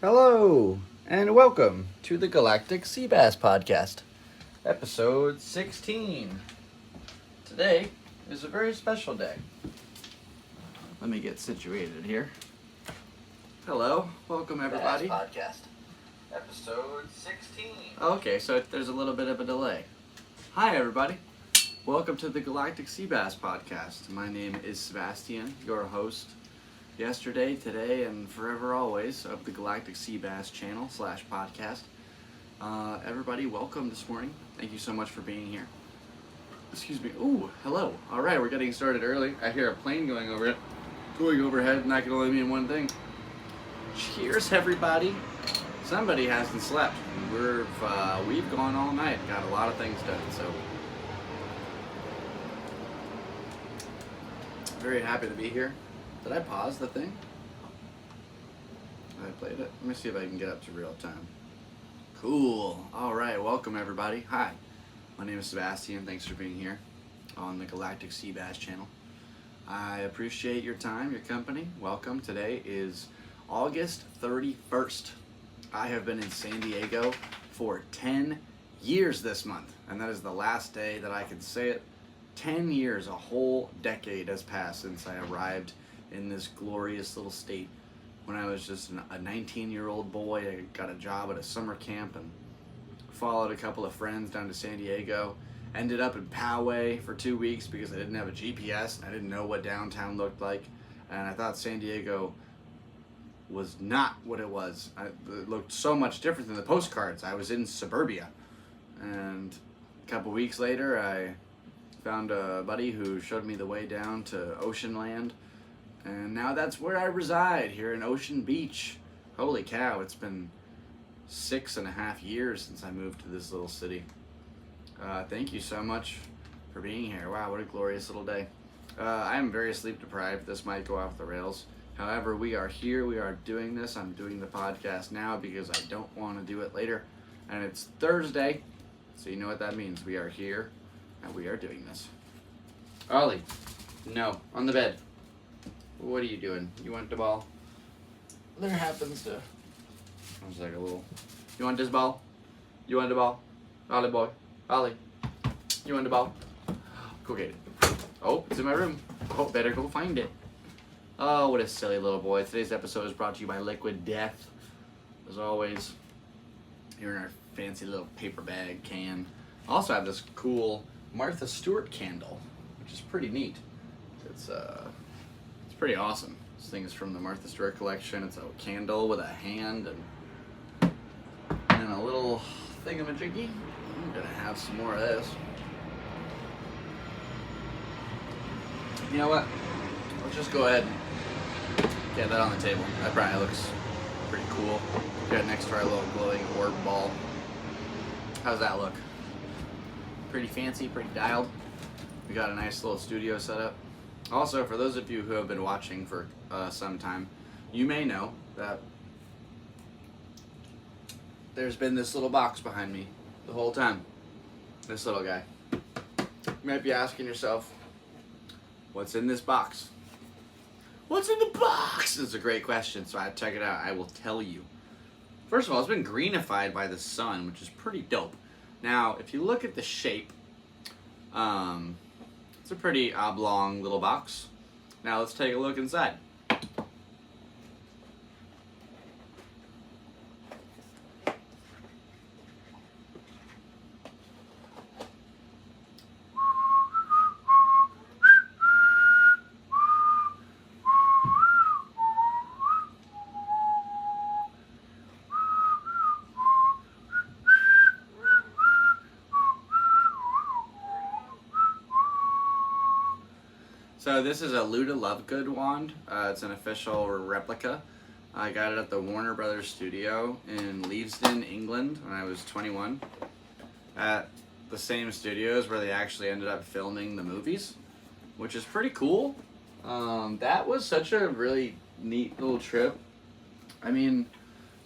Hello, and welcome to the Galactic Seabass podcast, episode 16. Today is a very special day. Let me get situated here. Hello, welcome everybody. Bass podcast, episode 16. Okay, so there's a little bit of a delay. Hi everybody, welcome to the Galactic Seabass podcast. My name is Sebastian, your host. Yesterday, today, and forever always of the Galactic Seabass channel / podcast. Everybody, welcome this morning. Thank you so much for being here. Excuse me. Ooh, hello. All right, we're getting started early. I hear a plane going overhead, and that can only mean one thing. Cheers, everybody. Somebody hasn't slept. We've gone all night. Got a lot of things done. So very happy to be here. Did I pause the thing? I played it. Let me see if I can get up to real time. Cool. All right. Welcome, everybody. Hi. My name is Sebastian. Thanks for being here on the Galactic Seabass channel. I appreciate your time, your company. Welcome. Today is August 31st. I have been in San Diego for 10 years this month, and that is the last day that I can say it. 10 years, a whole decade has passed since I arrived in this glorious little state. When I was just a 19-year-old boy, I got a job at a summer camp and followed a couple of friends down to San Diego. Ended up in Poway for 2 weeks because I didn't have a GPS and I didn't know what downtown looked like. And I thought San Diego was not what it was. It looked so much different than the postcards. I was in suburbia. And a couple weeks later, I found a buddy who showed me the way down to Ocean Land. And now that's where I reside, here in Ocean Beach. Holy cow, it's been 6.5 years since I moved to this little city. Thank you so much for being here. Wow, what a glorious little day. I am very sleep deprived. This might go off the rails. However, we are here. We are doing this. I'm doing the podcast now because I don't want to do it later. And it's Thursday, so you know what that means. We are here, and we are doing this. Ollie, no, on the bed. What are you doing? You want the ball? There happens to... I was like a little... You want this ball? You want the ball? Ollie boy. Ollie. You want the ball? Go get it. Oh, it's in my room. Oh, better go find it. Oh, what a silly little boy. Today's episode is brought to you by Liquid Death. As always, here in our fancy little paper bag can. I also have this cool Martha Stewart candle, which is pretty neat. It's pretty awesome. This thing is from the Martha Stewart collection. It's a candle with a hand and a little thingamajiggy. I'm gonna have some more of this. You know what? Let's just go ahead and get that on the table. That probably looks pretty cool. Got it next to our little glowing orb ball. How's that look? Pretty fancy, pretty dialed. We got a nice little studio set up. Also, for those of you who have been watching for some time, you may know that there's been this little box behind me the whole time. This little guy. You might be asking yourself, what's in this box? What's in the box? It's a great question, so I check it out. I will tell you. First of all, it's been greenified by the sun, which is pretty dope. Now, if you look at the shape, it's a pretty oblong little box. Now let's take a look inside. So this is a Luda Lovegood wand. It's an official replica. I got it at the Warner Brothers studio in Leavesden, England when I was 21. At the same studios where they actually ended up filming the movies, which is pretty cool. That was such a really neat little trip. I mean,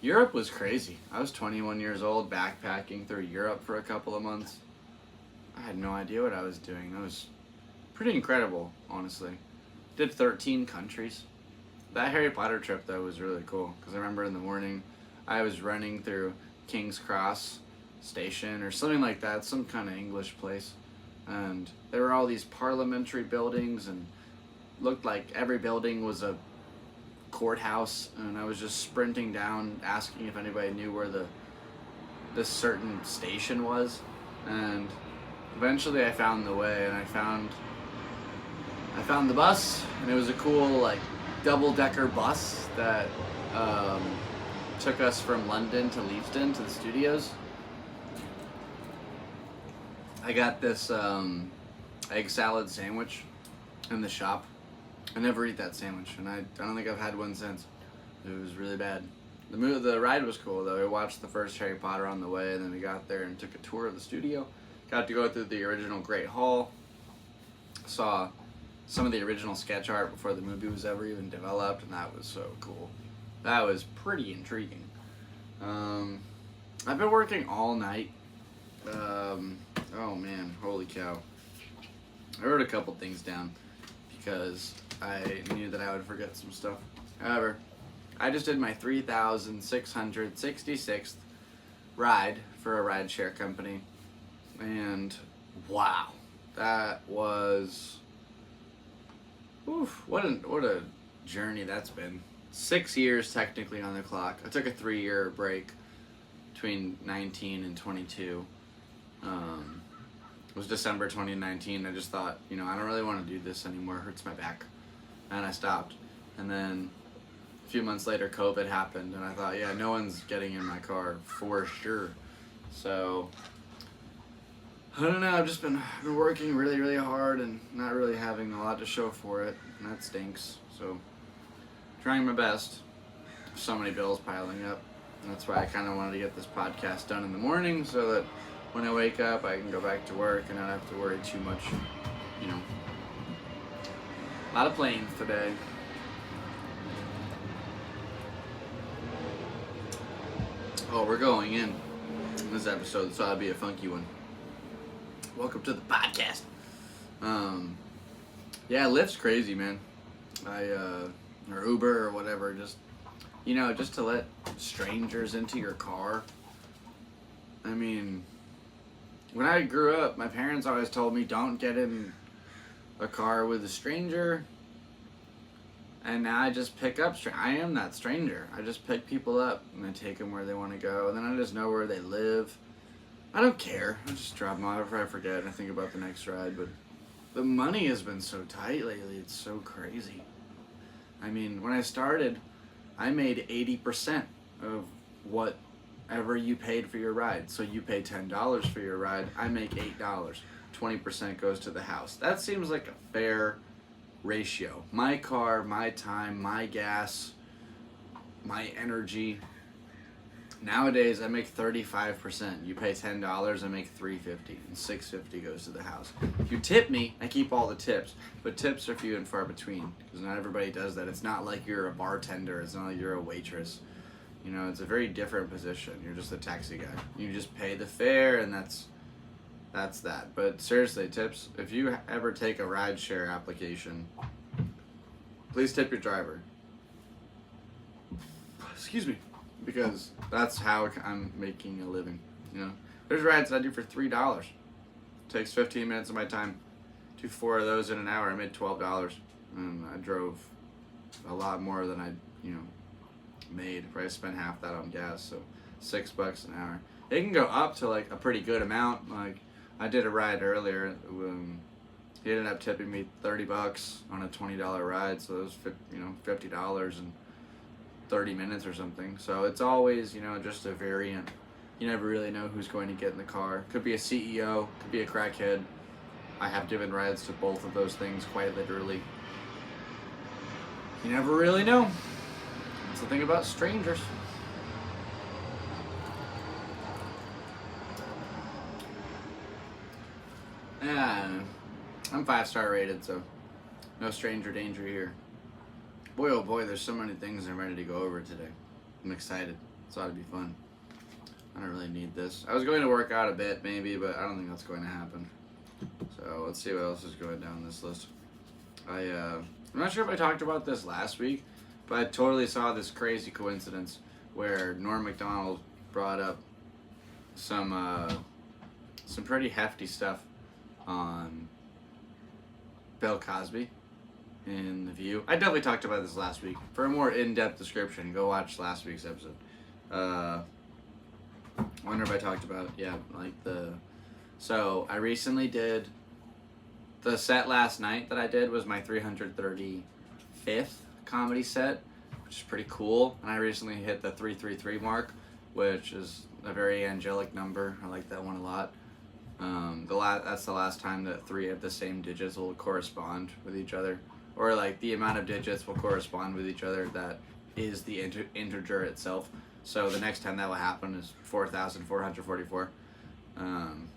Europe was crazy. I was 21 years old backpacking through Europe for a couple of months. I had no idea what I was doing. That was pretty incredible, honestly. Did 13 countries. That Harry Potter trip, though, was really cool. Because I remember in the morning, I was running through King's Cross Station or something like that, some kind of English place. And there were all these parliamentary buildings, and looked like every building was a courthouse. And I was just sprinting down, asking if anybody knew where this certain station was. And eventually I found the way, and I found the bus, and it was a cool like double-decker bus that took us from London to Leavesden to the studios. I got this egg salad sandwich in the shop. I never eat that sandwich, and I don't think I've had one since. It was really bad. The ride was cool though. We watched the first Harry Potter on the way, and then we got there and took a tour of the studio. Got to go through the original Great Hall. Saw some of the original sketch art before the movie was ever even developed, and that was so cool. That was pretty intriguing. I've been working all night. Oh man, holy cow. I wrote a couple things down because I knew that I would forget some stuff. However, I just did my 3,666th ride for a rideshare company, and wow, that was, oof, what a journey that's been. 6 years technically on the clock. I took a 3-year break between 19 and 22. It was December 2019. I just thought, I don't really want to do this anymore. It hurts my back. And I stopped. And then a few months later, COVID happened, and I thought, yeah, no one's getting in my car for sure. So, I don't know. I've just been working really, really hard and not really having a lot to show for it. And that stinks. So, trying my best. So many bills piling up. And that's why I kind of wanted to get this podcast done in the morning so that when I wake up, I can go back to work and not have to worry too much, A lot of planes today. Oh, we're going in this episode, so it'll be a funky one. Welcome to the podcast. Yeah, Lyft's crazy, man. Or Uber or whatever, just to let strangers into your car. I mean, when I grew up, my parents always told me don't get in a car with a stranger. And now I just pick up I am that stranger. I just pick people up and I take them where they want to go. And then I just know where they live. I don't care. I just drop them off if I forget and I think about the next ride. But the money has been so tight lately. It's so crazy. I mean, when I started, I made 80% of whatever you paid for your ride. So you pay $10 for your ride, I make $8. 20% goes to the house. That seems like a fair ratio. My car, my time, my gas, my energy. Nowadays, I make 35%. You pay $10, I make $3.50, and $6.50 goes to the house. If you tip me, I keep all the tips, but tips are few and far between because not everybody does that. It's not like you're a bartender. It's not like you're a waitress. It's a very different position. You're just a taxi guy. You just pay the fare, and that's that. But seriously, tips. If you ever take a rideshare application, please tip your driver. Excuse me. Because that's how I'm making a living, There's rides I do for $3. Takes 15 minutes of my time. Do 4 of those in an hour. I made $12. And I drove a lot more than I, made. Probably spent half that on gas, so $6 an hour. It can go up to like a pretty good amount. Like I did a ride earlier. He ended up tipping me $30 on a $20 ride, so it was $50 and 30 minutes or something. So it's always, just a variant. You never really know who's going to get in the car. Could be a CEO, could be a crackhead. I have given rides to both of those things quite literally. You never really know. That's the thing about strangers. Yeah, I'm 5-star rated, so no stranger danger here. Boy, oh boy, there's so many things I'm ready to go over today. I'm excited. It's ought to be fun. I don't really need this. I was going to work out a bit, maybe, but I don't think that's going to happen. So let's see what else is going down this list. I'm not sure if I talked about this last week, but I totally saw this crazy coincidence where Norm Macdonald brought up some pretty hefty stuff on Bill Cosby in The View. I definitely talked about this last week. For a more in-depth description, go watch last week's episode. I wonder if I talked about, so I recently did, the set last night that I did was my 335th comedy set, which is pretty cool. And I recently hit the 333 mark, which is a very angelic number. I like that one a lot. That's the last time that three of the same digits will correspond with each other, or like the amount of digits will correspond with each other that is the integer itself. So the next time that will happen is 4,444.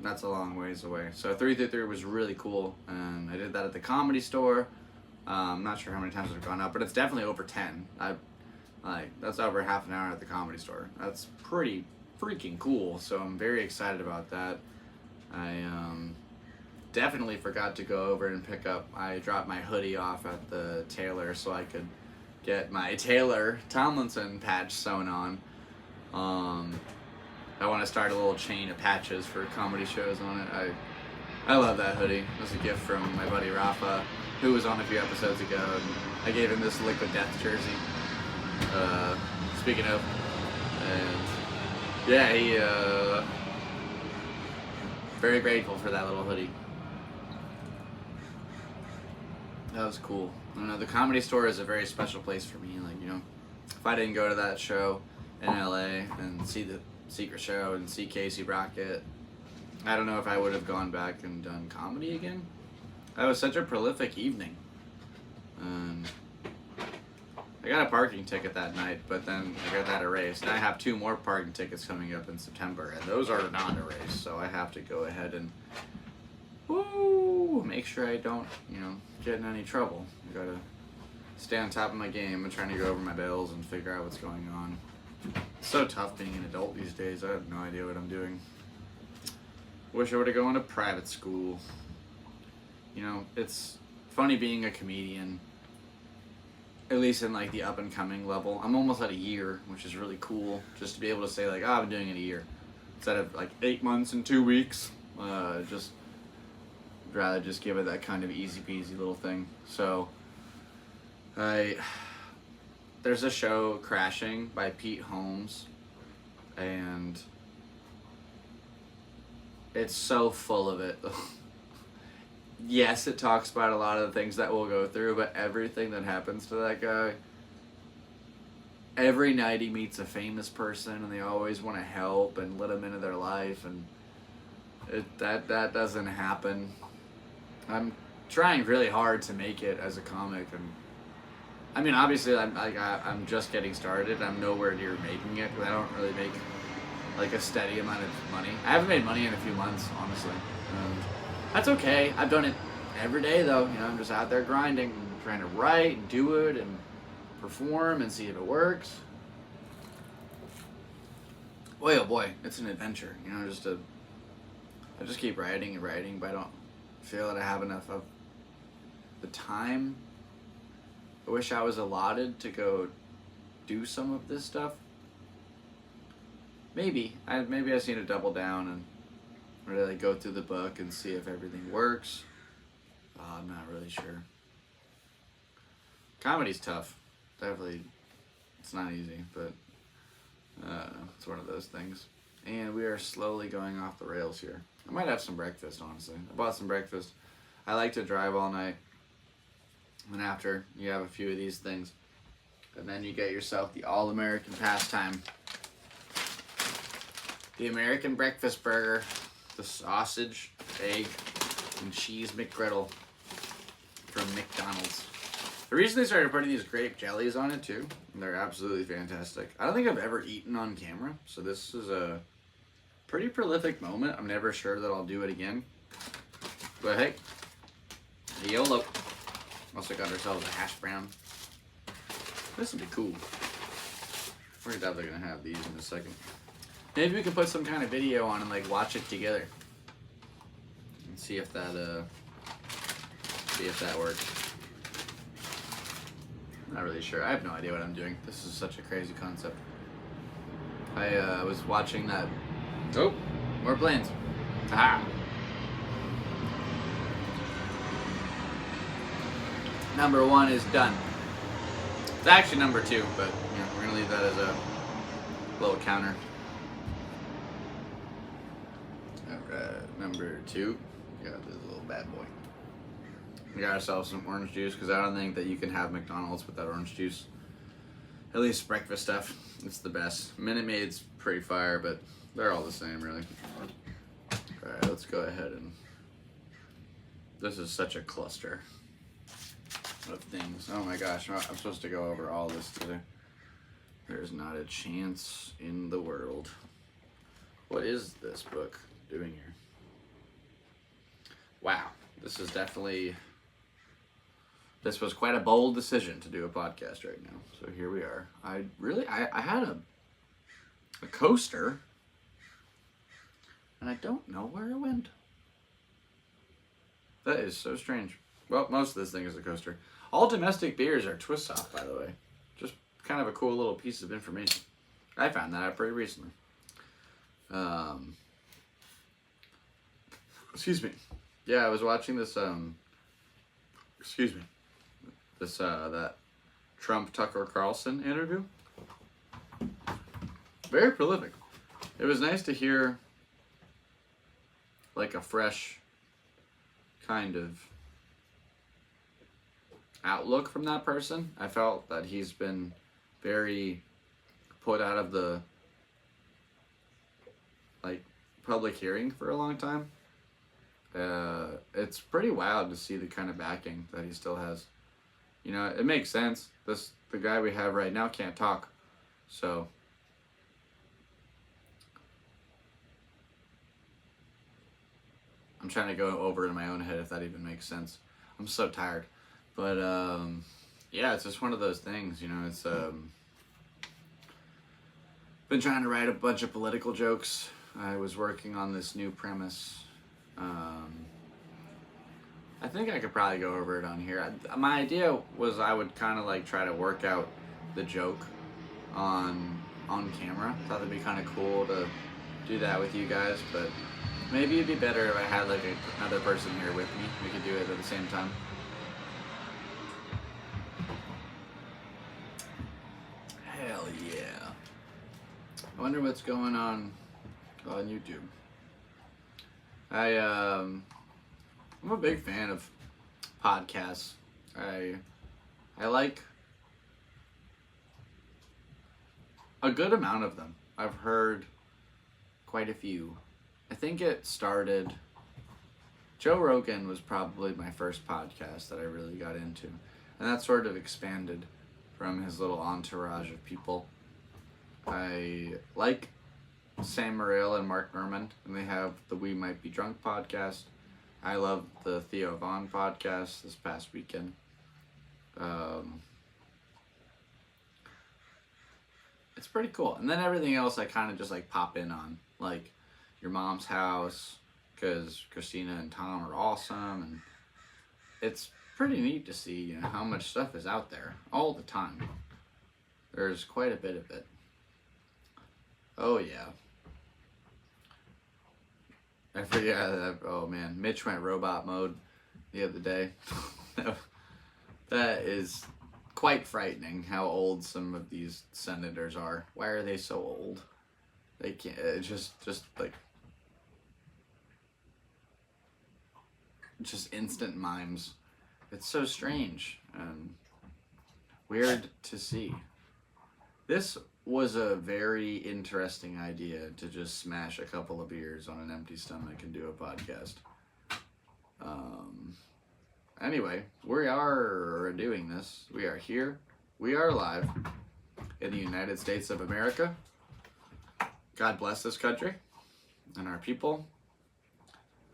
That's a long ways away. So 333 was really cool, and I did that at the Comedy Store. I'm not sure how many times it's gone up, but it's definitely over 10. That's over half an hour at the Comedy Store. That's pretty freaking cool. So I'm very excited about that. I definitely forgot to go over and pick up. I dropped my hoodie off at the tailor so I could get my Taylor Tomlinson patch sewn on. I want to start a little chain of patches for comedy shows on it. I love that hoodie. It was a gift from my buddy Rafa, who was on a few episodes ago, and I gave him this Liquid Death jersey. Speaking of, and yeah, he very grateful for that little hoodie. That was cool. I don't know, the Comedy Store is a very special place for me. Like, you know, if I didn't go to that show in LA and see the Secret Show and see Casey Brockett, I don't know if I would have gone back and done comedy again. That was such a prolific evening. I got a parking ticket that night, but then I got that erased. And I have 2 more parking tickets coming up in September, and those are not erased, so I have to go ahead and make sure I don't, get in any trouble. I gotta stay on top of my game and trying to go over my bills and figure out what's going on. It's so tough being an adult these days. I have no idea what I'm doing. Wish I would have gone to private school. It's funny being a comedian, at least in like the up and coming level. I'm almost at a year, which is really cool, just to be able to say like, I've been doing it a year instead of like 8 months and 2 weeks. Rather just give it that kind of easy peasy little thing. So there's a show, Crashing, by Pete Holmes, and it's so full of it. Yes, it talks about a lot of the things that we'll go through, but everything that happens to that guy, every night he meets a famous person and they always want to help and let him into their life, and that doesn't happen. I'm trying really hard to make it as a comic, and I mean, obviously I'm just getting started. I'm nowhere near making it, because I don't really make like a steady amount of money. I haven't made money in a few months, honestly. That's okay. I've done it every day, though. I'm just out there grinding and trying to write and do it and perform and see if it works. Boy, oh boy, it's an adventure. I just keep writing and writing, but I don't feel that I have enough of the time. I wish I was allotted to go do some of this stuff. Maybe I just need to double down and really go through the book and see if everything works. I'm not really sure. Comedy's tough. Definitely, it's not easy, but it's one of those things. And we are slowly going off the rails here. I might have some breakfast, honestly. I bought some breakfast. I like to drive all night. And after, you have a few of these things. And then you get yourself the all-American pastime. The American breakfast burger. The sausage, egg, and cheese McGriddle from McDonald's. I recently started putting these grape jellies on it, too. And they're absolutely fantastic. I don't think I've ever eaten on camera, so this is a pretty prolific moment. I'm never sure that I'll do it again. But hey, YOLO. Also got ourselves a hash brown. This would be cool. We're definitely gonna have these in a second. Maybe we can put some kind of video on and like watch it together. And see if that works. Not really sure. I have no idea what I'm doing. This is such a crazy concept. I was watching that. Oh, more planes. Ah. Number 1 is done. It's actually number 2, but we're gonna leave that as a little counter. Alright, number 2. We got this little bad boy. We got ourselves some orange juice because I don't think that you can have McDonald's without orange juice. At least breakfast stuff. It's the best. Minute Maid's pretty fire, but they're all the same, really. Alright, let's go ahead and... This is such a cluster of things. Oh my gosh, I'm supposed to go over all this today. There's not a chance in the world. What is this book doing here? Wow, this is definitely... This was quite a bold decision to do a podcast right now. So here we are. I had a coaster, and I don't know where it went. That is so strange. Well, most of this thing is a coaster. All domestic beers are twist off, by the way. Just kind of a cool little piece of information. I found that out pretty recently. Excuse me. Yeah, I was watching this, excuse me. This, that Trump Tucker Carlson interview. Very prolific. It was nice to hear, like, a fresh kind of outlook from that person. I felt that he's been very put out of the, like, public hearing for a long time. It's pretty wild to see the kind of backing that he still has. You know, it makes sense. The guy we have right now can't talk. So I'm trying to go over in my own head if that even makes sense. I'm so tired. But yeah, it's just one of those things, you know, it's been trying to write a bunch of political jokes. I was working on this new premise. I think I could probably go over it on here. My idea was I would kind of like try to work out the joke on camera. I thought it'd be kind of cool to do that with you guys, but maybe it'd be better if I had like another person here with me. We could do it at the same time. Hell yeah. I wonder what's going on YouTube. I'm a big fan of podcasts. I like a good amount of them. I've heard quite a few. I think it started... Joe Rogan was probably my first podcast that I really got into. And that sort of expanded from his little entourage of people. I like Sam Morril and Mark Normand, and they have the We Might Be Drunk podcast. I love the Theo Vaughn podcast this past weekend. It's pretty cool. And then everything else I kind of just like pop in on, like Your Mom's House, because Christina and Tom are awesome, and it's pretty neat to see, you know, how much stuff is out there all the time. There's quite a bit of it. Oh yeah. I forget. Oh man, Mitch went robot mode the other day. That is quite frightening how old some of these senators are. Why are they so old? They can't. Just like just instant mimes. It's so strange and weird to see. This was a very interesting idea to just smash a couple of beers on an empty stomach and do a podcast. Anyway, we are doing this. We are here. We are live in the United States of America. God bless this country and our people.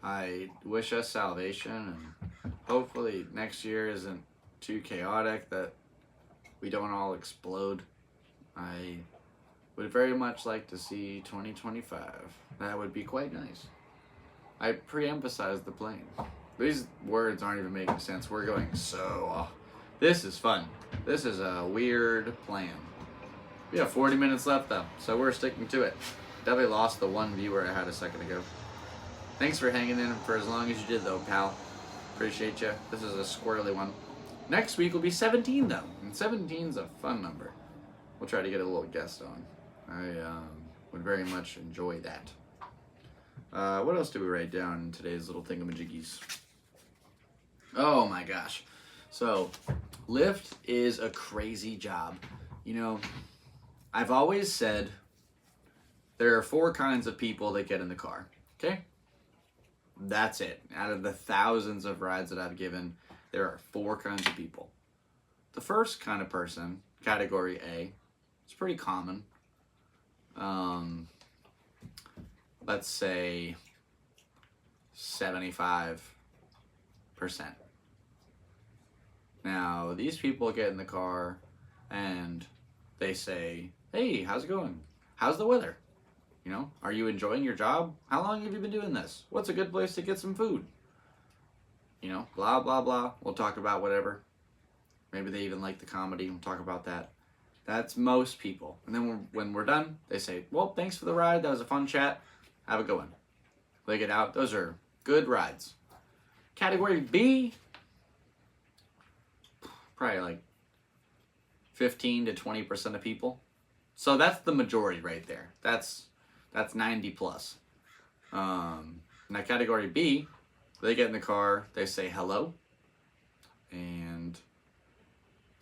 I wish us salvation, and hopefully next year isn't too chaotic that we don't all explode. I would very much like to see 2025. That would be quite nice. I pre-emphasized the plane. These words aren't even making sense. We're going so... this is fun. This is a weird plan. We have 40 minutes left though, so we're sticking to it. Definitely lost the one viewer I had a second ago. Thanks for hanging in for as long as you did though, pal. Appreciate you. This is a squirrely one. Next week will be 17 though, and 17's a fun number. We'll try to get a little guest on. I would very much enjoy that. What else did we write down in today's little thingamajiggies? Oh my gosh. So, Lyft is a crazy job. You know, I've always said there are 4 kinds of people that get in the car. Okay? That's it. Out of the thousands of rides that I've given, there are 4 kinds of people. The first kind of person, category A, it's pretty common. Let's say 75%. Now, these people get in the car and they say, hey, how's it going? How's the weather? You know, are you enjoying your job? How long have you been doing this? What's a good place to get some food? You know, blah, blah, blah. We'll talk about whatever. Maybe they even like the comedy. We'll talk about that. That's most people. And then when we're done, they say, well, thanks for the ride. That was a fun chat. Have a good one. They get out. Those are good rides. Category B, probably like 15 to 20% of people. So that's the majority right there. That's 90 plus. Now category B, they get in the car, they say hello, and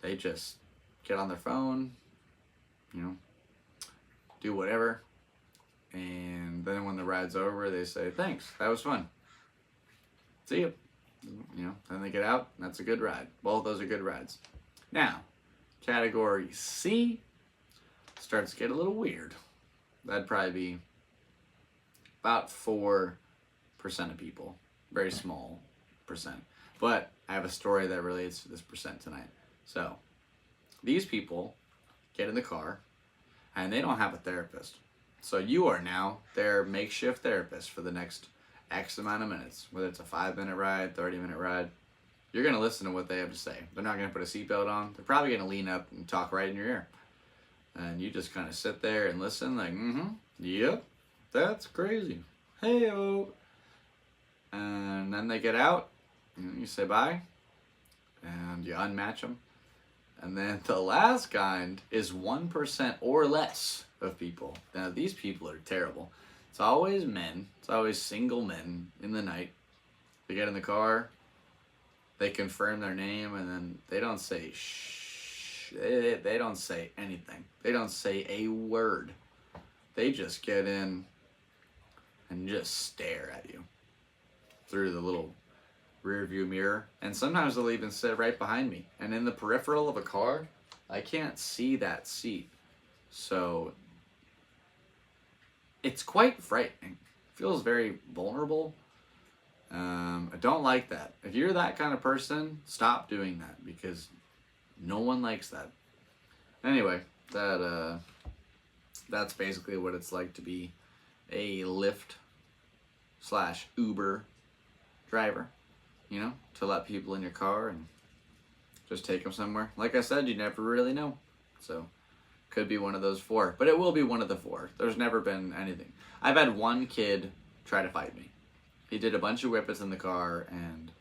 they just get on their phone, you know, do whatever. And then when the ride's over, they say, thanks, that was fun. See you. You know, then they get out, and that's a good ride. Both those are good rides. Now, category C starts to get a little weird. That'd probably be about 4% of people. Very small percent. But I have a story that relates to this percent tonight. So, these people get in the car, and they don't have a therapist. So you are now their makeshift therapist for the next X amount of minutes. Whether it's a 5-minute ride, 30-minute ride, you're going to listen to what they have to say. They're not going to put a seatbelt on. They're probably going to lean up and talk right in your ear. And you just kind of sit there and listen like, yep, that's crazy. Hey-o. And then they get out, and you say bye, and you unmatch them. And then the last kind is 1% or less of people. Now, these people are terrible. It's always men. It's always single men in the night. They get in the car, they confirm their name, and then they don't say shh. They don't say anything. They don't say a word. They just get in and just stare at you through the little rear view mirror. And sometimes they'll even sit right behind me. And in the peripheral of a car, I can't see that seat. So it's quite frightening. It feels very vulnerable. I don't like that. If you're that kind of person, stop doing that, because no one likes that. Anyway, that's basically what it's like to be a Lyft / Uber driver. You know, to let people in your car and just take them somewhere. Like I said, you never really know. So, could be one of those 4. But it will be one of the 4. There's never been anything. I've had one kid try to fight me. He did a bunch of whippets in the car and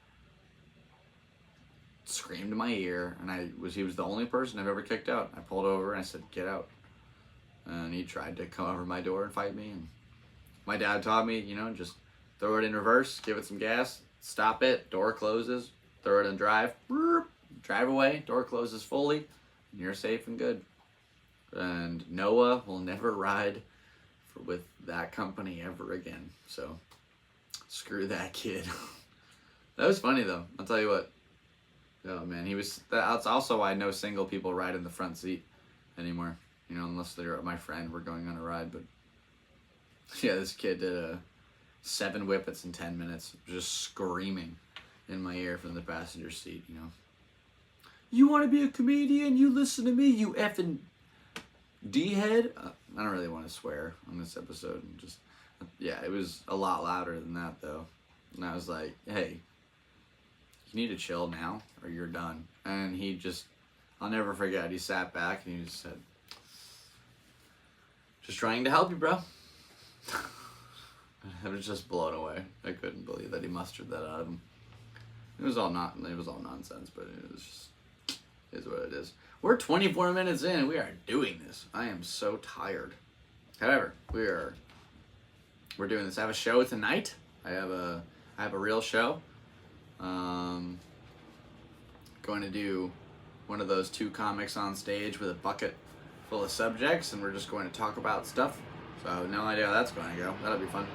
screamed in my ear. And he was the only person I've ever kicked out. I pulled over and I said, get out. And he tried to come over my door and fight me. And my dad taught me, you know, just throw it in reverse, give it some gas, stop it, door closes, throw it in drive, drive away, door closes fully, and you're safe and good. And Noah will never ride with that company ever again. So, screw that kid. That was funny though, I'll tell you what. Oh man, that's also why no single people ride in the front seat anymore. You know, unless they're my friend, we're going on a ride. But yeah, this kid did 7 whippets in 10 minutes, just screaming in my ear from the passenger seat, you know. You want to be a comedian? You listen to me, you effing D-head? I don't really want to swear on this episode. Yeah, it was a lot louder than that, though. And I was like, hey, you need to chill now, or you're done. And he just, I'll never forget, he sat back and he just said, Just trying to help you, bro. I was just blown away. I couldn't believe that he mustered that out of him. It was all nonsense, but it was just is what it is. We're 24 minutes in and we are doing this. I am so tired. However, we're doing this. I have a show tonight. I have a real show. Going to do one of those 2 comics on stage with a bucket full of subjects, and we're just going to talk about stuff. So no idea how that's going to go. That'll be fun.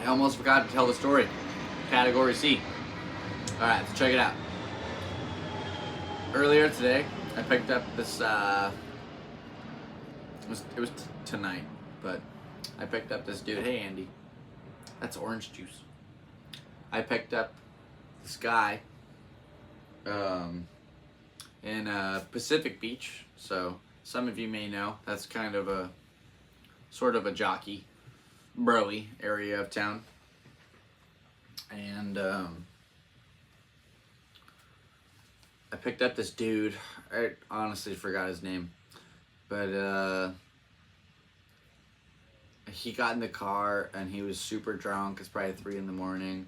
I almost forgot to tell the story. Category C. Alright, let's check it out. Earlier today, I picked up this, it was tonight, but I picked up this dude. Hey, Andy. That's orange juice. I picked up this guy in Pacific Beach. So some of you may know that's kind of a sort of a jockey, broy area of town. And I picked up this dude. I honestly forgot his name, but he got in the car and he was super drunk. It's probably 3 a.m.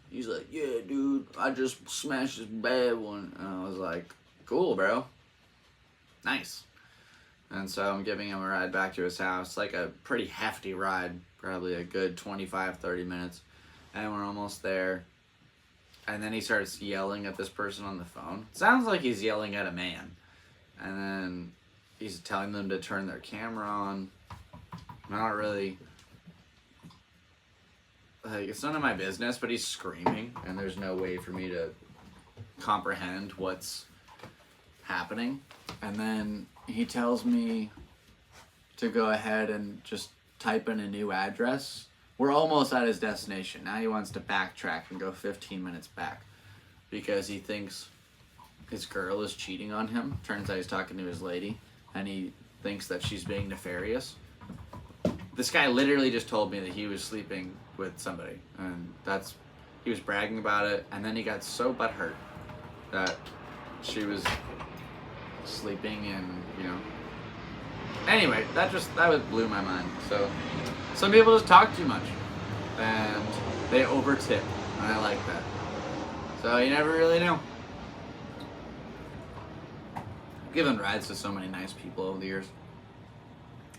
He's like, "Yeah, dude, I just smashed this bad one." And I was like, "Cool, bro. Nice." And so I'm giving him a ride back to his house. Like a pretty hefty ride, probably a good 25-30 minutes. And we're almost there. And then he starts yelling at this person on the phone. Sounds like he's yelling at a man. And then he's telling them to turn their camera on. Not really. Like, it's none of my business, but he's screaming. And there's no way for me to comprehend what's happening. And then he tells me to go ahead and just type in a new address. We're almost at his destination. Now he wants to backtrack and go 15 minutes back because he thinks his girl is cheating on him. Turns out he's talking to his lady, and he thinks that she's being nefarious. This guy literally just told me that he was sleeping with somebody, and he was bragging about it, and then he got so butthurt that she was sleeping in, Anyway, that blew my mind. So some people just talk too much and they over tip, and I like that. So you never really know. I've given rides to so many nice people over the years.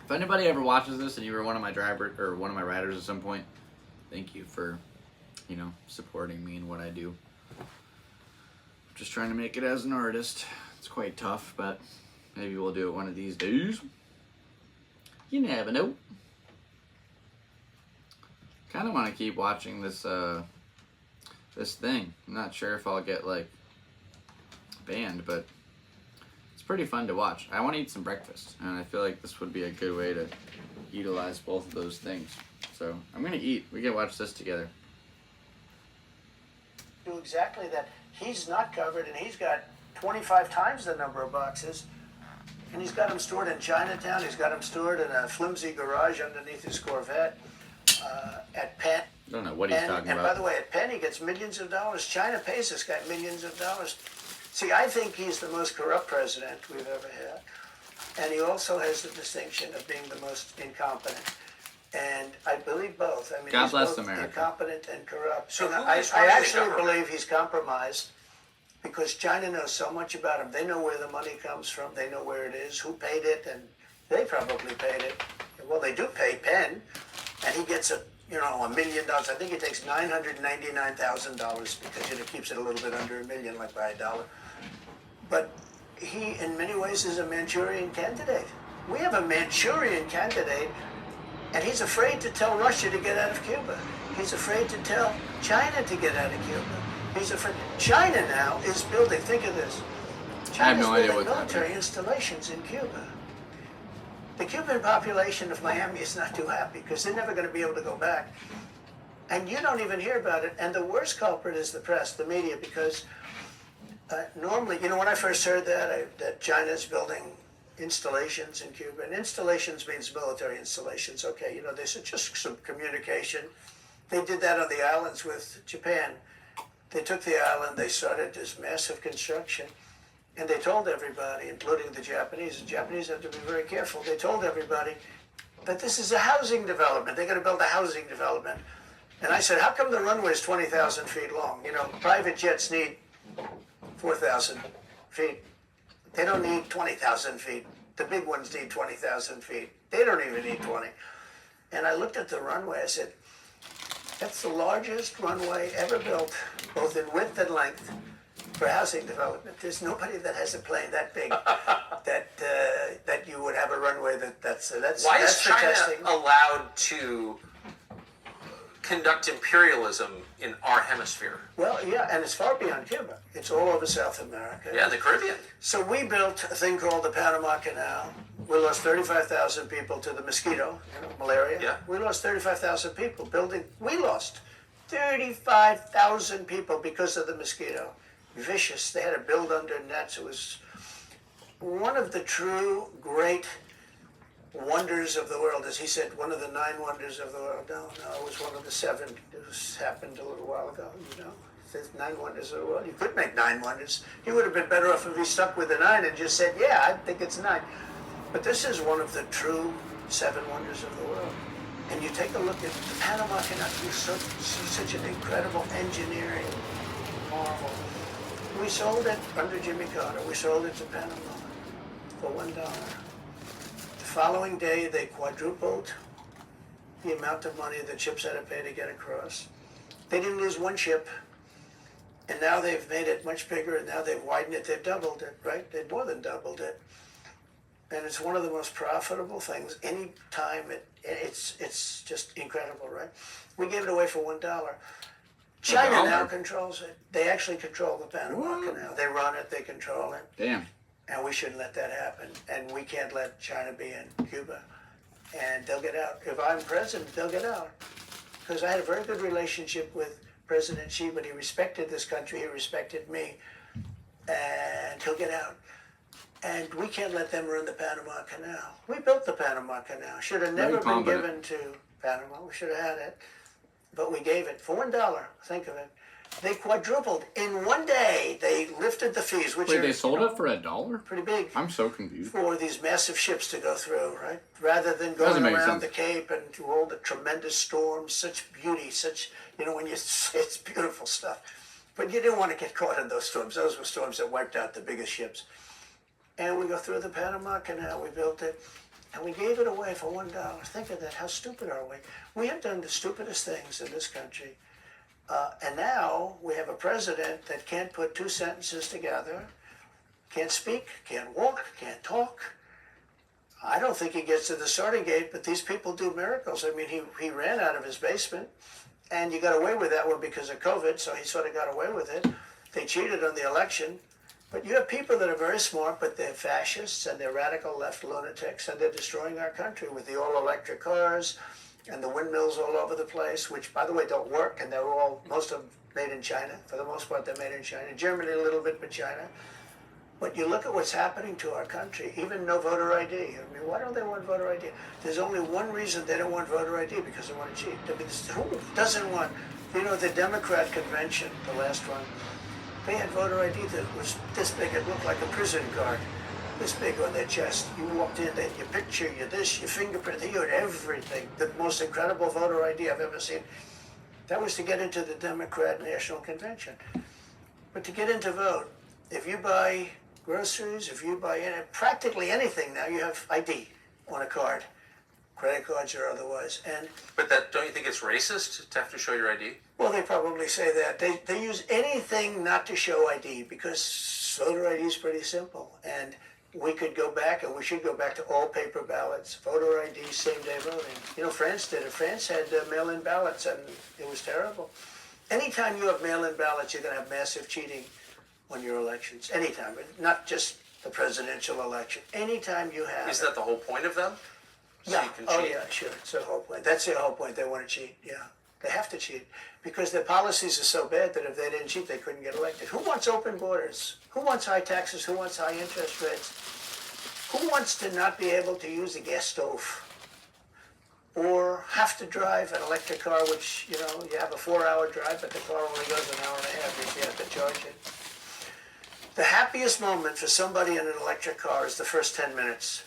If anybody ever watches this and you were one of my riders at some point, thank you for, supporting me in what I do. I'm just trying to make it as an artist. It's quite tough, but maybe we'll do it one of these days. You never know. Kind of want to keep watching this this thing. I'm not sure if I'll get banned, but it's pretty fun to watch. I want to eat some breakfast, and I feel like this would be a good way to utilize both of those things. So I'm gonna eat. We can watch this together. Do exactly that. He's not covered, and he's got 25 times the number of boxes. And he's got them stored in Chinatown. He's got them stored in a flimsy garage underneath his Corvette at Penn. I don't know what he's talking about. And by the way, at Penn, he gets millions of dollars. China pays this guy millions of dollars. See, I think he's the most corrupt president we've ever had. And he also has the distinction of being the most incompetent. And I believe both. I mean, God he's bless both America. Incompetent and corrupt. So I actually believe he's compromised because China knows so much about him. They know where the money comes from. They know where it is, who paid it, and they probably paid it. Well, they do pay Penn, and he gets $1 million. I think it takes $999,000 because it keeps it a little bit under $1 million, like by $1. But he, in many ways, is a Manchurian candidate. We have a Manchurian candidate, and he's afraid to tell Russia to get out of Cuba. He's afraid to tell China to get out of Cuba. He's afraid. China now is building, think of this. China's building military installations in Cuba. The Cuban population of Miami is not too happy because they're never going to be able to go back. And you don't even hear about it. And the worst culprit is the press, the media, because normally, when I first heard that China's building installations in Cuba, and installations means military installations, okay, they said just some communication. They did that on the islands with Japan. They took the island, they started this massive construction, And they told everybody, including the Japanese, have to be very careful. They told everybody that this is a housing development. They're going to build a housing development. And I said, how come the runway is 20,000 feet long? You know, private jets need 4,000 feet. They don't need 20,000 feet. The big ones need 20,000 feet. They don't even need 20. And I looked at the runway. I said, that's the largest runway ever built, both in width and length, for housing development. There's nobody that has a plane that big that you would have a runway that's Why that's is for China testing. allowed to conduct imperialism in our hemisphere? Well, yeah, and it's far beyond Cuba. It's all over South America. Yeah, the Caribbean. So we built a thing called the Panama Canal. We lost 35,000 people to the mosquito, malaria. Yeah. We lost 35,000 people building. We lost 35,000 people because of the mosquito. Vicious. They had to build under nets. It was one of the true great wonders of the world. As he said, one of the 9 wonders of the world. No, it was one of the 7. It happened a little while ago, There's 9 wonders of the world. You could make 9 wonders. He would have been better off if he stuck with the 9 and just said, yeah, I think it's 9. But this is one of the true 7 wonders of the world. And you take a look at the Panama Canal, such an incredible engineering marvel. We sold it under Jimmy Carter. We sold it to Panama for $1. The following day, they quadrupled the amount of money that ships had to pay to get across. They didn't lose one ship. And now they've made it much bigger, and now they've widened it. They've doubled it, right? They've more than doubled it. And it's one of the most profitable things. Any time it's just incredible, right? We gave it away for $1. China now controls it. They actually control the Panama Canal. They run it, they control it. Damn. And we shouldn't let that happen. And we can't let China be in Cuba. And they'll get out. If I'm president, they'll get out. Because I had a very good relationship with President Xi, but he respected this country, he respected me. And he'll get out. And we can't let them run the Panama Canal. We built the Panama Canal. Should have never been given to Panama. We should have had it. But we gave it for $1. Think of it. They quadrupled. In one day, they lifted the fees, which Wait, are they sold it for $1? pretty big I'm so confused. for these massive ships to go through, right? Rather than going make around sense. the Cape and through all the tremendous storms, such beauty, it's beautiful stuff. But you didn't want to get caught in those storms. Those were storms that wiped out the biggest ships. And we go through the Panama Canal, we built it, and we gave it away for $1. Think of that, how stupid are we? We have done the stupidest things in this country. And now we have a president that can't put 2 sentences together, can't speak, can't walk, can't talk. I don't think he gets to the sorting gate, but these people do miracles. I mean, he ran out of his basement, and you got away with that one because of COVID, so he sort of got away with it. They cheated on the election. But you have people that are very smart, but they're fascists and they're radical left lunatics, and they're destroying our country with the all-electric cars and the windmills all over the place, which, by the way, don't work, and most of them made in China. For the most part, they're made in China. Germany a little bit, but China. But you look at what's happening to our country, even no voter ID. I mean, why don't they want voter ID? There's only one reason they don't want voter ID, because they want to cheat. I mean, who doesn't want, the Democrat convention, the last one, they had voter ID that was this big. It looked like a prison card, this big on their chest. You walked in, they had your picture, your this, your fingerprint. They had everything. The most incredible voter ID I've ever seen. That was to get into the Democrat National Convention. But to get in to vote, if you buy groceries, if you buy practically anything now, you have ID on a card, credit cards or otherwise. But don't you think it's racist to have to show your ID? Well, they probably say that. They use anything not to show ID because voter ID is pretty simple. And we could go back, and we should go back to all paper ballots, voter ID, same-day voting. France did it. France had mail-in ballots, and it was terrible. Anytime you have mail-in ballots, you're going to have massive cheating on your elections. Anytime, not just the presidential election. Anytime you have. Is that the whole point of them? So Yeah. you can Oh, cheat? yeah, sure. It's the whole point. That's their whole point. They want to cheat. Yeah. They have to cheat because their policies are so bad that if they didn't cheat, they couldn't get elected. Who wants open borders? Who wants high taxes? Who wants high interest rates? Who wants to not be able to use a gas stove? Or have to drive an electric car, which, you have a 4-hour drive, but the car only goes an hour and a half if you have to charge it. The happiest moment for somebody in an electric car is the first 10 minutes.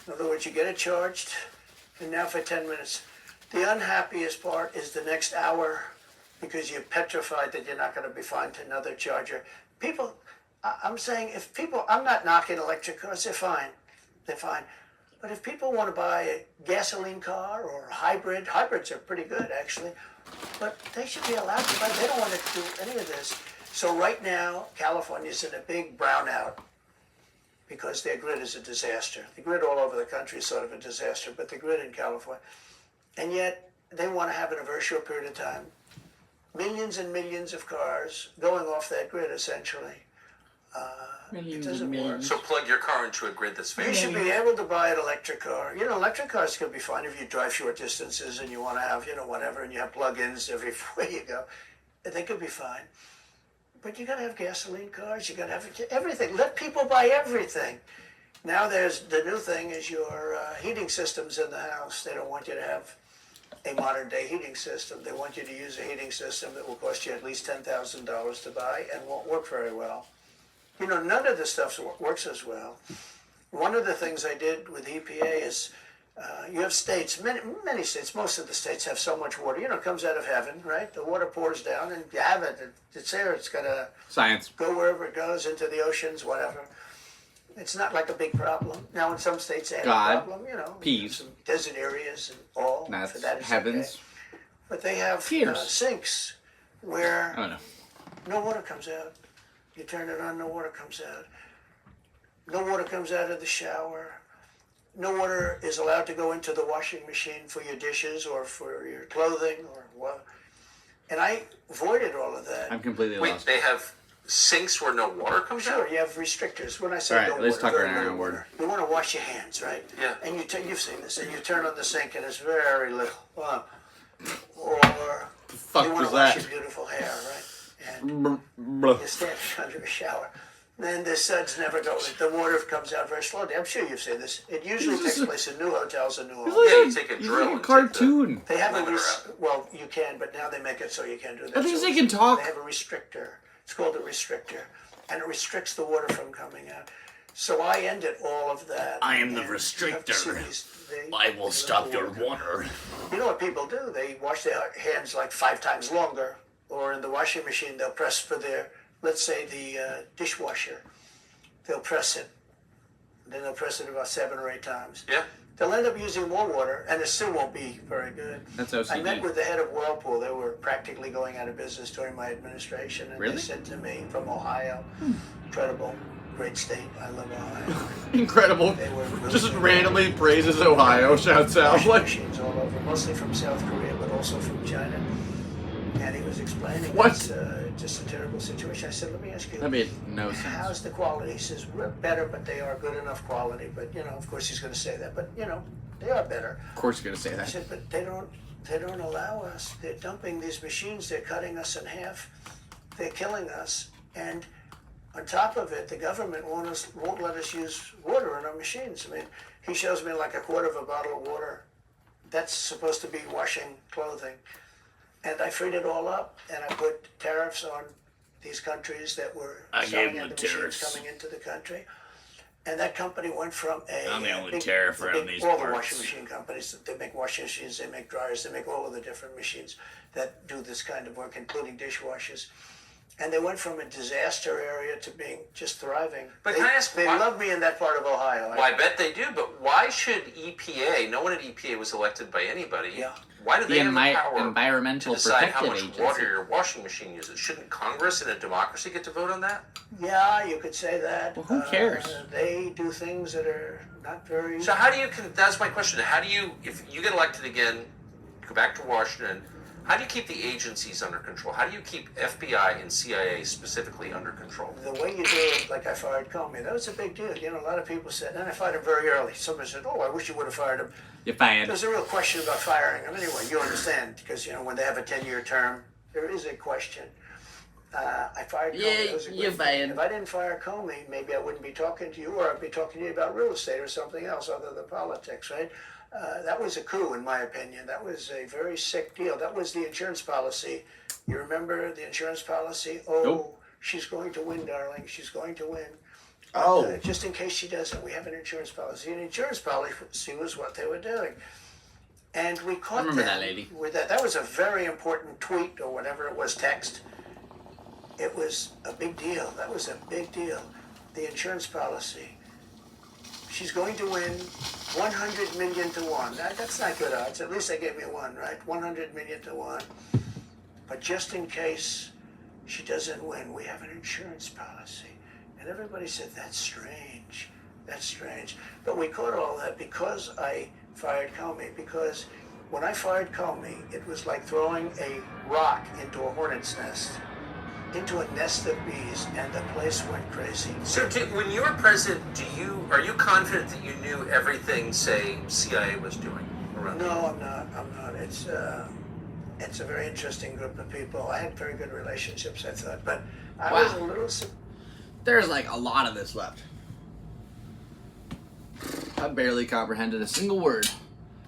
In other words, you get it charged, and now for 10 minutes. The unhappiest part is the next hour because you're petrified that you're not going to be finding another charger. People, I'm saying if people, I'm not knocking electric cars, they're fine. They're fine. But if people want to buy a gasoline car or a hybrid, hybrids are pretty good actually, but they should be allowed to buy, they don't want to do any of this. So right now, California's in a big brownout because their grid is a disaster. The grid all over the country is sort of a disaster, but the grid in California, and yet they want to have it a very short period of time. Millions and millions of cars going off that grid essentially. It doesn't work. So plug your car into a grid that's You fixed. should be able to buy an electric car. You know, electric cars can be fine if you drive short distances and you want to have, you know, whatever, and you have plug-ins everywhere you go. They could be fine. But you got to have gasoline cars. You got to have everything. Let people buy everything. Now there's the new thing is your heating systems in the house. They don't want you to have a modern day heating system. They want you to use a heating system that will cost you at least $10,000 to buy and won't work very well. You know, none of this stuff works as well. One of the things I did with EPA is you have states, many states, most of the states have so much water. You know, it comes out of heaven, right? The water pours down and you have it. It's there. It's going to Science. go wherever it goes, into the oceans, whatever. It's not like a big problem. Now, in some states, they have God, a problem, you know. peace. Some desert areas and all. That's for that is heavens. okay. But they have Tears. sinks where I don't know. no water comes out. You turn it on, no water comes out. No water comes out of the shower. No water is allowed to go into the washing machine for your dishes or for your clothing or what. And I avoided all of that. I'm completely Wait, lost. they have sinks where no water comes Sure, out? you have restrictors. When I say All right, no let's water, talk very around little our word. water. You want to wash your hands, right? Yeah. And you've seen this, and you turn on the sink, and it's very little. Or fuck you want was to wash that? your beautiful hair, right? And Blah. you're standing under a shower. Then the suds never go. The water comes out very slowly. I'm sure you've seen this. It usually takes place in new hotels and new homes. Yeah, you take a It's drill like a and cartoon. They have Limiter well, you can, but now they make it so you can't do that. At least So they can talk. They have a restrictor. It's called a restrictor, and it restricts the water from coming out. So I ended all of that. I am the and you have to see restrictor. they let the water come. water. You know what people do? They wash their hands like 5 times longer, or in the washing machine they'll press for their, let's say the dishwasher. They'll press it. Then they'll press it about 7 or 8 times. Yeah. They'll end up using more water, and it still won't be very good. That's I met OCD. with the head of Whirlpool. They were practically going out of business during my administration, and Really? they said to me, from Ohio, incredible, great state. I love Ohio. Incredible. They were really Just good. randomly praises Ohio, shouts out. Washing Like, machines all over, mostly from South Korea, but also from China. And he was explaining What? it's just a terrible situation. I said, let me ask you, that made no how's sense. the quality? He says, we're better, but they are good enough quality. But, you know, of course he's going to say that. But, you know, they are better. Of course you're gonna say I that. said, but they don't allow us. They're dumping these machines. They're cutting us in half. They're killing us. And on top of it, the government won't let us use water in our machines. I mean, he shows me like a quarter of a bottle of water. That's supposed to be washing clothing. And I freed it all up, and I put tariffs on these countries that were I selling gave them the the machines tariffs. coming into the country. And that company went from a I'm the only big- tariff a around big- these all the parts. washing machine companies. They make washing machines, they make dryers, they make all of the different machines that do this kind of work, including dishwashers. And they went from a disaster area to being just thriving. But they, can I ask they why- love me in that part of Ohio. Well, I bet they do, but why should EPA, no one at EPA was elected by anybody, Yeah. why do The they have the power Environmental to decide how Protective much water Agency. your washing machine uses? Shouldn't Congress in a democracy get to vote on that? Yeah, you could say that. Well, who cares? They do things that are not very. So how do you, that's my question, how do you, if you get elected again, go back to Washington, how do you keep the agencies under control? How do you keep FBI and CIA specifically under control? The way you do it, like I fired Comey, that was a big deal. You know, a lot of people said, and I fired him very early. Somebody said, oh, I wish you would have fired him. You're fired. There's a real question about firing him. Anyway, you understand, because, you know, when they have a 10-year term, there is a question. I fired Comey. Yeah, That was a good you're thing. fired. If I didn't fire Comey, maybe I wouldn't be talking to you, or I'd be talking to you about real estate or something else other than politics, right? That was a coup, in my opinion. That was a very sick deal. That was the insurance policy. You remember the insurance policy? Oh, Nope. she's going to win, darling. She's going to win. Oh. Just in case she doesn't, we have an insurance policy. An insurance policy was what they were doing. And we caught remember them that lady. with that. That was a very important tweet or whatever it was, text. It was a big deal. That was a big deal. The insurance policy. She's going to win 100 million to 1. That's not good odds. At least they gave me 1, right? 100 million to 1. But just in case she doesn't win, we have an insurance policy. And everybody said, that's strange. That's strange. But we caught all that because I fired Comey. Because when I fired Comey, it was like throwing a rock into a hornet's nest, into a nest of bees, and the place went crazy. So, when you were president, are you confident that you knew everything, say, CIA was doing around? No, I'm not. I'm not. It's a very interesting group of people. I had very good relationships, I thought, but I was a little. There's like a lot of this left. I barely comprehended a single word.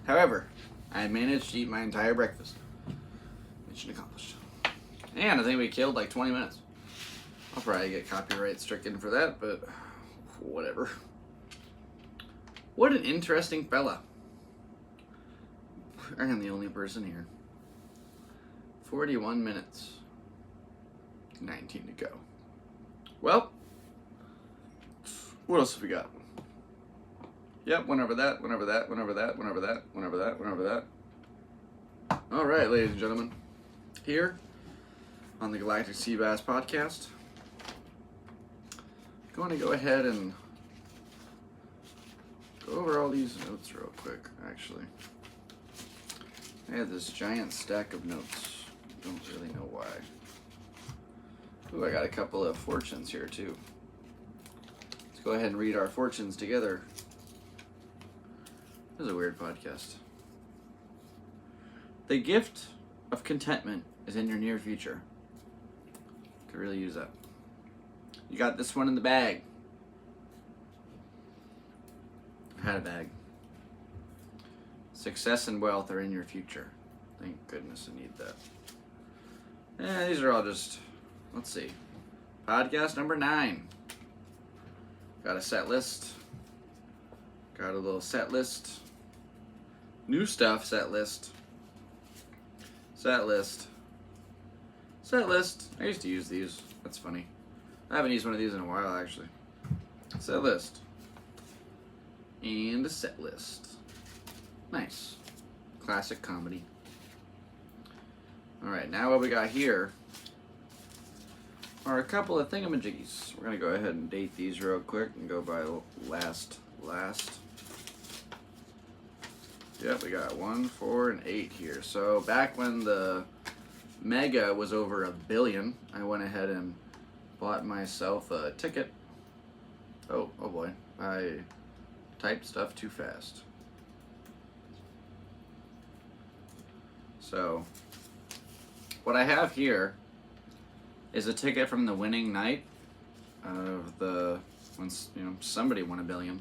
However, I managed to eat my entire breakfast. Mission accomplished. And I think we killed like 20 minutes. I'll probably get copyright stricken for that, but whatever. What an interesting fella. I am the only person here. 41 minutes. 19 to go. Well, what else have we got? Yep, went over that, went over that, went over that, went over that, went over that, went over that. All right, ladies and gentlemen. Here on the Galactic Seabass podcast, I'm going to go ahead and go over all these notes real quick, actually. I had this giant stack of notes. Don't really know why. Ooh, I got a couple of fortunes here, too. Let's go ahead and read our fortunes together. This is a weird podcast. The gift of contentment is in your near future. Could really use that. You got this one in the bag. I've had a bag. Success and wealth are in your future. Thank goodness I need that. These are all just, let's see. Podcast number 9. Got a set list. Got a little set list. New stuff set list. Set list. Set list. I used to use these. That's funny. I haven't used one of these in a while, actually. Set list. And a set list. Nice. Classic comedy. Alright, now what we got here are a couple of thingamajiggies. We're going to go ahead and date these real quick and go by last. Yep, we got 1, 4, and 8 here. So back when the Mega was over $1 billion, I went ahead and bought myself a ticket. Oh boy, I typed stuff too fast. So what I have here is a ticket from the winning night of when somebody won $1 billion.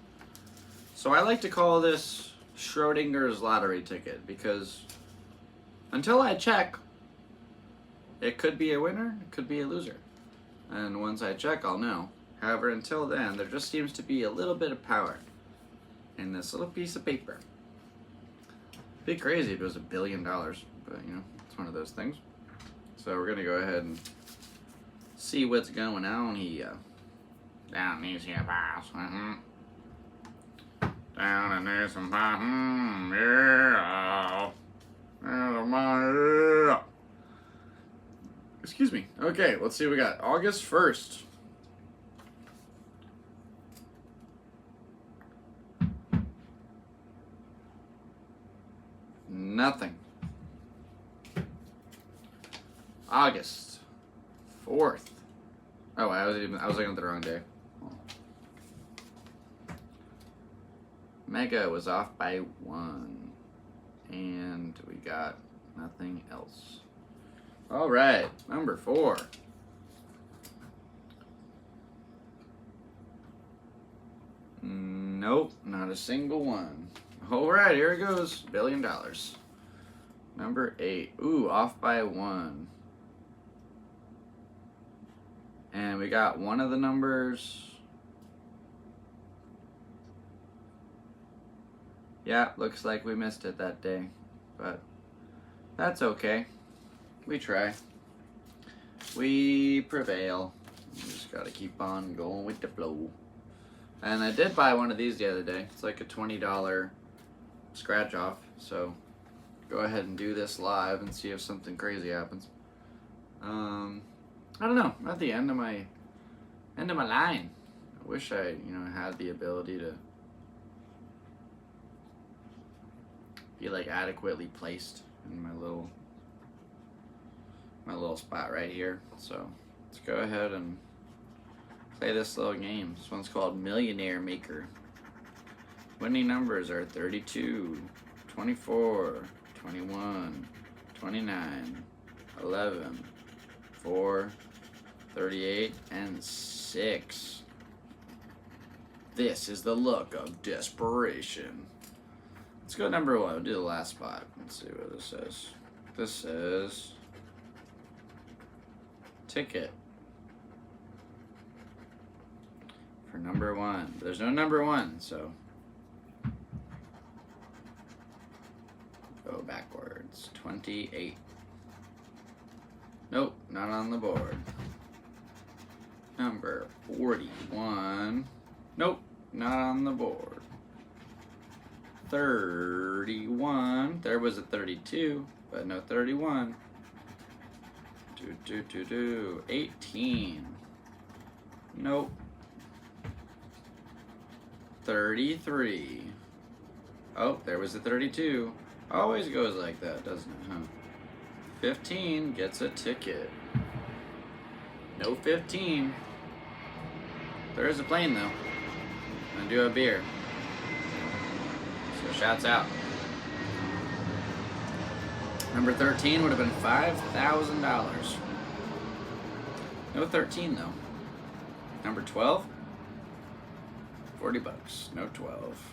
So I like to call this Schrodinger's lottery ticket because until I check, it could be a winner, it could be a loser. And once I check, I'll know. However, until then, there just seems to be a little bit of power in this little piece of paper. It'd be crazy if it was $1 billion, but it's one of those things. So we're gonna go ahead and see what's going on here. Down these here files. Down in there some yeah. Excuse me. Okay, let's see what we got. August 1st. Nothing. August 4th. Oh, I was looking at the wrong day. Mega was off by 1. And we got nothing else. Alright, number 4. Nope, not a single one. Alright, here it goes. $1 billion. Number 8. Ooh, off by 1. And we got one of the numbers. Yeah, looks like we missed it that day, but that's okay. We try. We prevail. We just gotta keep on going with the flow. And I did buy one of these the other day. It's like a $20 scratch off. So go ahead and do this live and see if something crazy happens. I don't know. I'm at the end of my line. I wish I, had the ability to be like adequately placed in my little spot right here. So let's go ahead and play this little game. This one's called Millionaire Maker. Winning numbers are 32, 24, 21, 29, 11, 4, 38, and 6. This is the look of desperation. Let's go number 1. We'll do the last spot. Let's see what this says. This says ticket for number 1. There's no number 1, so go backwards. 28. Nope, not on the board. Number 41. Nope, not on the board. 31. There was a 32, but no 31. 18. Nope. 33. Oh, there was a 32. Always goes like that, doesn't it, huh? 15 gets a ticket. No 15. There is a plane, though. I'm gonna do a beer. So shouts out. Number 13 would have been $5,000. No 13, though. Number 12, $40. No 12.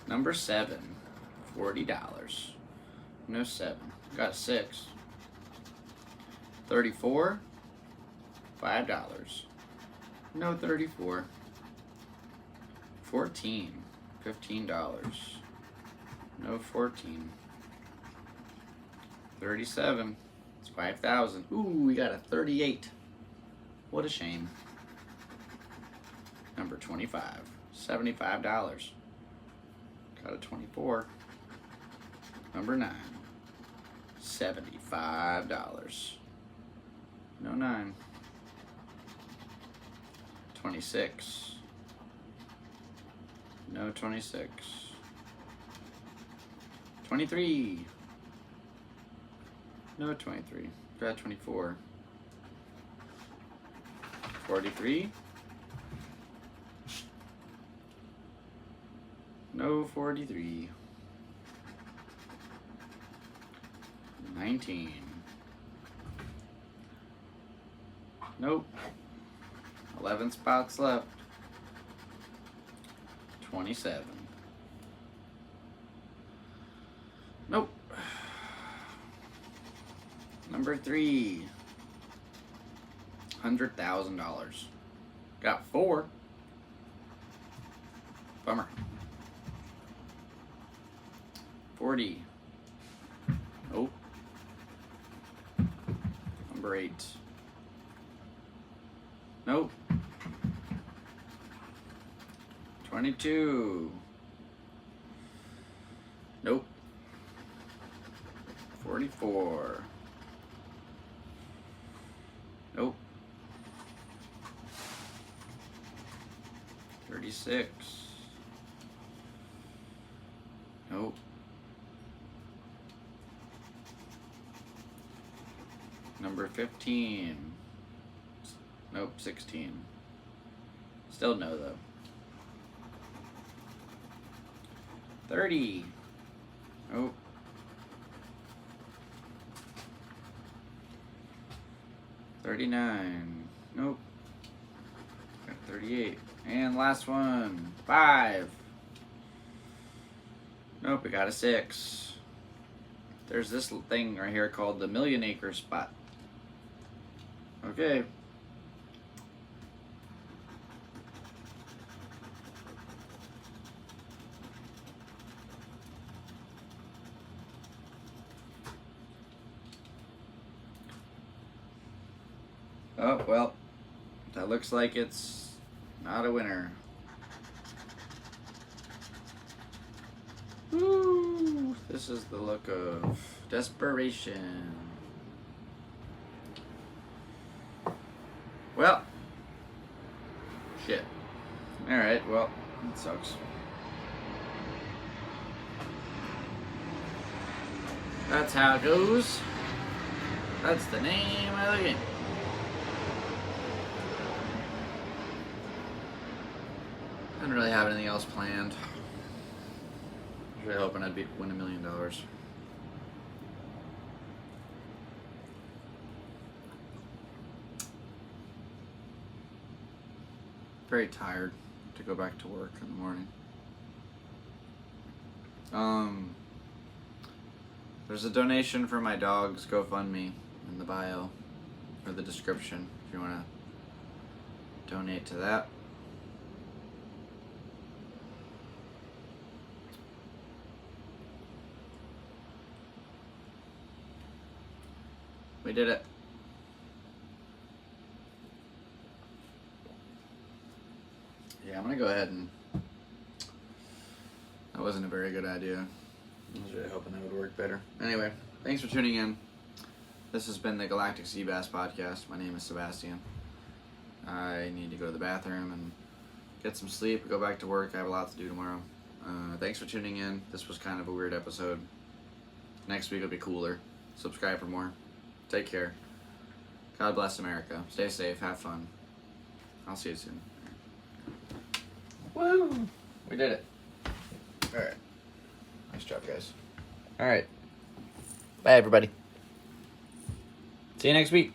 Number 7, $40. No 7. Got a 6. 34, $5. No 34. 14, $15. No 14. 37. It's 5,000. Ooh, we got a 38. What a shame. Number 25. $75. Got a 24. Number 9. $75. No 9. 26. No 26. 23. No 23. Got 24. 43. No 43. 19. Nope. 11 spots left. 27. Nope. Number 3. $100,000. Got 4. Bummer. 40. Nope. Number 8. Nope. 22. Nope. 44. Nope. 36. Nope. Number 15. Nope, 16. Still no, though. 30. Nope. 39. Nope. Got 38. And last one. 5. Nope, we got a 6. There's this thing right here called the Million Acre spot. Okay. Oh, well, that looks like it's not a winner. Woo! This is the look of desperation. Well, shit. Alright, well, it sucks. That's how it goes. That's the name of the game. I didn't really have anything else planned. I was really hoping I'd win $1 million. Very tired to go back to work in the morning. There's a donation for my dog's GoFundMe in the bio or the description if you want to donate to that. We did it. Yeah, I'm gonna go ahead and... That wasn't a very good idea. I was really hoping that would work better. Anyway, thanks for tuning in. This has been the Galactic Seabass podcast. My name is Sebastian. I need to go to the bathroom and get some sleep, go back to work. I have a lot to do tomorrow. Thanks for tuning in. This was kind of a weird episode. Next week will be cooler. Subscribe for more. Take care. God bless America. Stay safe. Have fun. I'll see you soon. Woo! We did it. Alright. Nice job, guys. Alright. Bye, everybody. See you next week.